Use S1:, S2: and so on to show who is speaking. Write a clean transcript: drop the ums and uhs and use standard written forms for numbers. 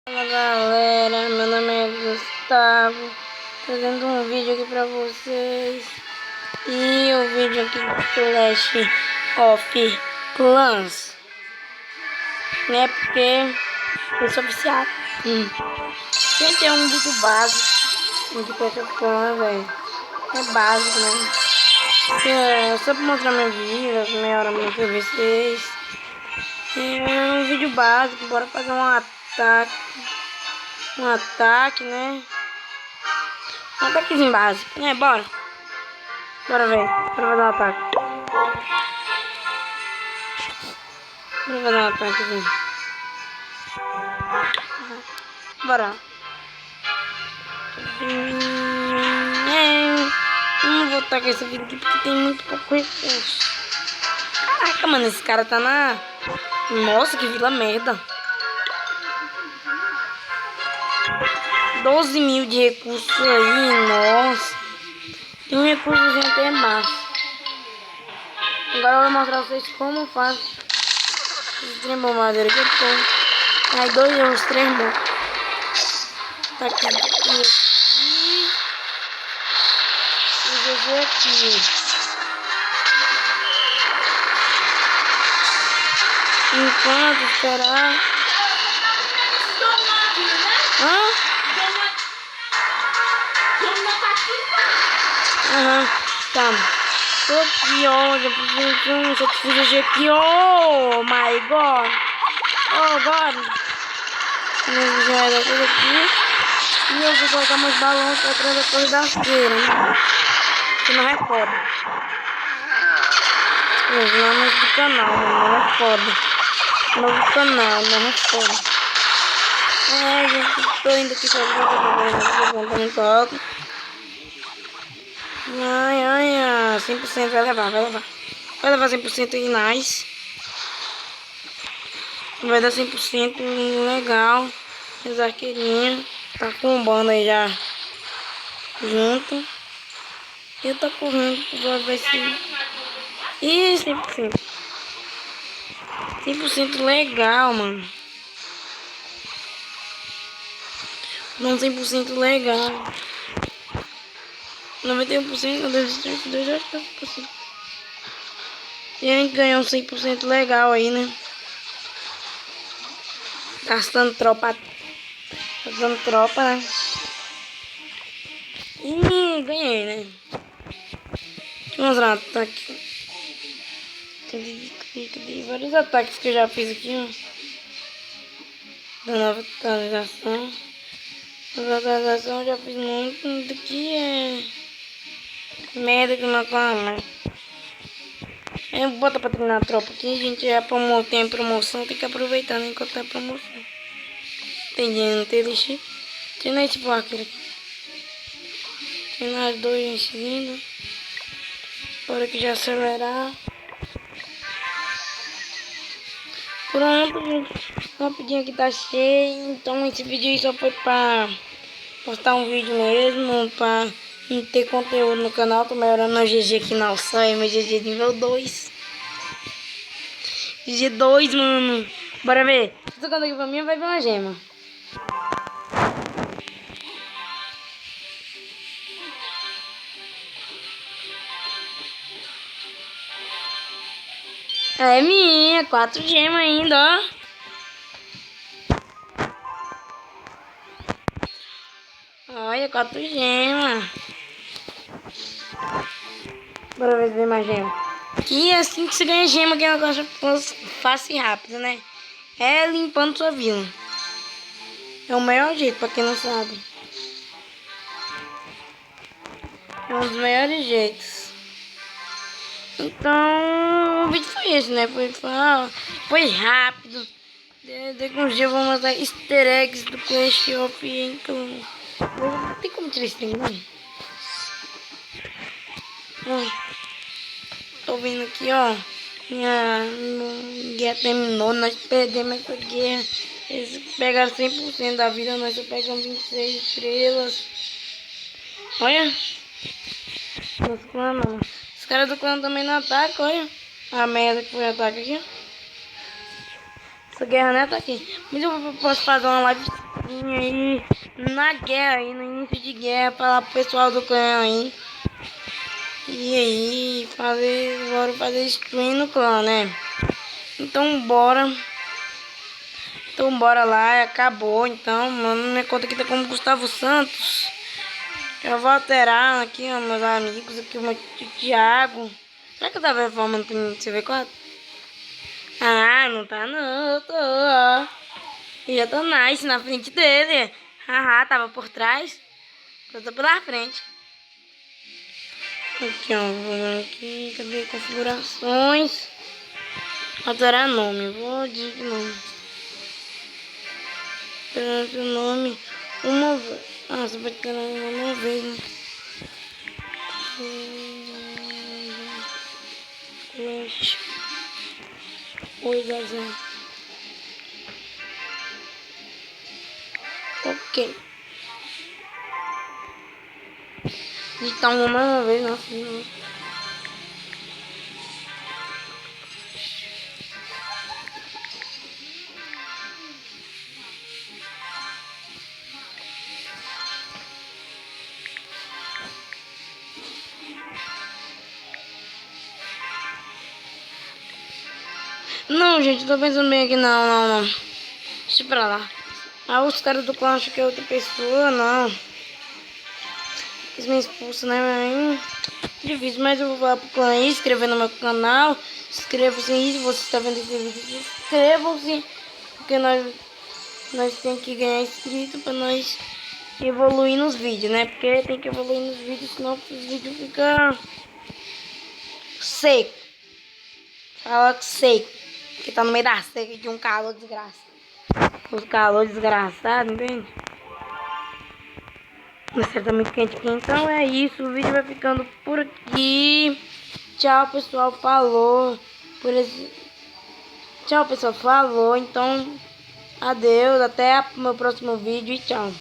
S1: Fala galera, meu nome é Gustavo, trazendo um vídeo aqui pra vocês. E o vídeo aqui do Clash of Clans, né? Porque eu sou viciado. Gente, é um vídeo básico de Clash of Clans, velho. É básico, né? É só pra mostrar minha vida, meia hora pra vocês. É um vídeo básico, bora fazer um ataque, né? Um ataquezinho básico, né? Bora ver, bora fazer um ataque. Bora fazer um ataquezinho. Bora. Não vou atacar esse vídeo aqui porque tem muito pouco recurso. Caraca, mano, esse cara tá na... Nossa, que vila merda. 12 mil de recursos aí, nossa. Tem um recursozinho até massa. Agora eu vou mostrar pra vocês como faz esse trem bombadeiro que eu tô. Aí 2 ou os 3 bom. Tá aqui. E o GG aqui. Enquanto esperar. Tá. Tô aqui, ó. Já preciso GG aqui, oh my god. Oh god. Já era tudo aqui. E eu vou colocar meus balões pra trás da coisa da feira, né? Que não é foda. Os nomes do canal, não é foda. Novo canal, não é foda. Gente, tô indo aqui pra ver muito alto. Ai, 100% vai levar. Vai levar 100% aí, nice. Vai dar 100% legal. Os arqueirinhos. Tá combando aí já. Junto. E eu tô correndo pra ver se... Ih, 100%. 100% legal, mano. Não 100% legal. 91%, 2%. E a gente ganhou um 100% legal aí, né? Gastando tropa, né? E ganhei, né? Vamos lá, ataque. Tem vários ataques que eu já fiz aqui, ó. Da nova atualização. Da atualização eu já fiz muito. Daqui é... merda que não acaba. Eu vou botar pra treinar a tropa aqui, gente. Já tem promoção, tem que aproveitar, né, enquanto tá promoção. Tem dinheiro, não tem lixo. Treinar esse arqueiro aqui. Treinar as 2 em seguida. Bora que já acelerar. Pronto, gente. Rapidinho aqui tá cheio. Então esse vídeo aí só foi pra postar um vídeo mesmo. Pra não ter conteúdo no canal. Tô melhorando a GG aqui na alçanha. Meu GG nível 2. GG 2, mano. Bora ver. Se tocando aqui pra mim, vai ver uma gema. É minha, 4 gemas ainda, ó. Olha, 4 gemas. Bora ver se vem mais gema. E é assim que se ganha gema, que é um negócio fácil e rápido, né? É limpando sua vila. É o melhor jeito, pra quem não sabe. É um dos melhores jeitos. Então, o vídeo foi esse, né? Foi rápido. Daqui uns dias eu vou mostrar easter eggs do Clash of. Então, não tem como tirar esse trem, não. Tô vendo aqui, ó. Minha guerra terminou, nós perdemos essa guerra. Eles pegaram 100% da vida, nós só pegamos 26 estrelas. Olha. Nosso clã não. Os caras do clã também não atacam, olha. A merda que foi o ataque aqui. Essa guerra, né, tá aqui. Mas eu posso fazer uma live aí na guerra, aí no início de guerra, falar pro pessoal do clã aí. E aí, bora fazer stream no clã, né? Então bora. Então bora lá, acabou. Então, mano, minha conta aqui tá como Gustavo Santos. Eu vou alterar aqui, ó, meus amigos, aqui o meu Thiago. Será que eu tava reformando pro CV4? Ah, não tá não, eu tô, ó. E eu tô nice na frente dele. Haha, tava por trás. Eu tô pela frente. Aqui, ó, vou aqui, cadê configurações? Alterar nome, vou de nome. Alterar o nome uma vez. Ah, você pode alterar uma vez, né? Flash 8 a 0. Ok. Digitar uma mais uma vez, nossa. Não, gente, eu tô pensando bem aqui, não. Deixa pra lá. Ah, os caras do clã acham que é outra pessoa, não. Eles me expulsam, né? Aí, difícil, mas eu vou falar pro clã aí, inscrever no meu canal. Inscrevam-se aí, se você está vendo esse vídeo, inscrevam-se. Porque nós temos que ganhar inscrito pra nós evoluir nos vídeos, né? Porque tem que evoluir nos vídeos, senão os vídeos ficam seco. Fala seco. Porque tá no meio da seca de um calor desgraçado. Os calor desgraçado, entende? Mas tá muito quente aqui. Então é isso. O vídeo vai ficando por aqui. Tchau, pessoal. Falou. Tchau, pessoal. Falou. Então, adeus. Até o meu próximo vídeo e tchau.